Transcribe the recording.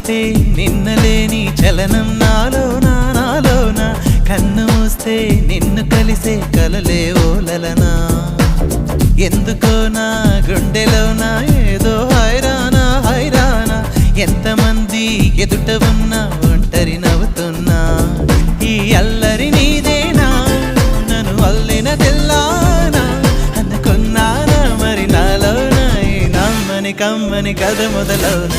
చూస్తే నిన్నలేని చలనం నాలోనా నాలోనా కన్ను మూస్తే నిన్ను కలిసే కలలే ఓలలనా ఎందుకో నా గుండెలోనా ఏదో హైరానా హైరానా ఎంతమంది ఎదుట ఉన్నా ఒంటరి నవ్వుతున్నా ఈ అల్లరి నీదేనా నన్ను అల్లిన తెల్లానా అనుకున్నానా మరి నాలోనా ఈ నమ్మని కమ్మని కథ మొదలవున